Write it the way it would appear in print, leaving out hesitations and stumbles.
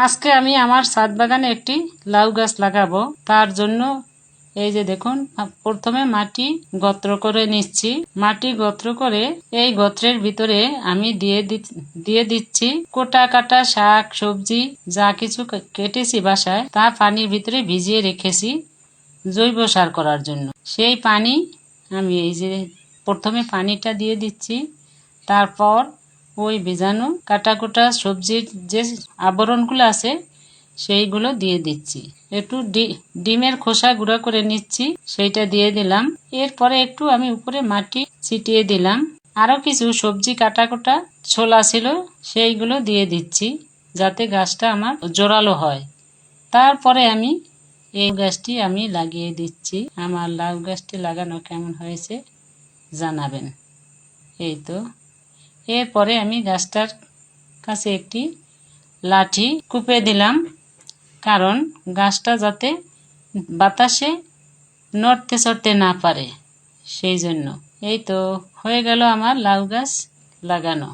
আজকে আমি আমার ছাদ বাগানে একটি লাউ গাছ লাগাবো। তার জন্য এই যে দেখুন, প্রথমে মাটি গর্ত করে নিচ্ছি। মাটি গর্ত করে এই গর্তের ভিতরে আমি দিয়ে দিচ্ছি কোটা কাটা শাক সবজি যা কিছু কেটেছি বাসায়, তা পানির ভিতরে ভিজিয়ে রেখেছি জৈব সার করার জন্য। সেই পানি আমি এই যে প্রথমে পানিটা দিয়ে দিচ্ছি, তারপর ওই ভেজানো কাটা সবজির যে আবরণগুলো আছে সেইগুলো দিয়ে দিচ্ছি। একটু ডিমের খোসা গুঁড়া করে নিচ্ছি, সেইটা দিয়ে দিলাম। এরপরে একটু আমি উপরে মাটি ছিটিয়ে দিলাম। আরো কিছু সবজি কাটা ছোলা ছিল, সেইগুলো দিয়ে দিচ্ছি যাতে গাছটা আমার জোরালো হয়। তারপরে আমি এই গাছটি আমি লাগিয়ে দিচ্ছি। আমার লাউ গাছটি লাগানো কেমন হয়েছে জানাবেন। এই তো, এরপরে আমি গাছটার কাছে একটি লাঠি কুপে দিলাম, কারণ গাছটা যাতে বাতাসে নড়তে চড়তে না পারে সেই জন্য। এই তো হয়ে গেল আমার লাউ গাছ লাগানো।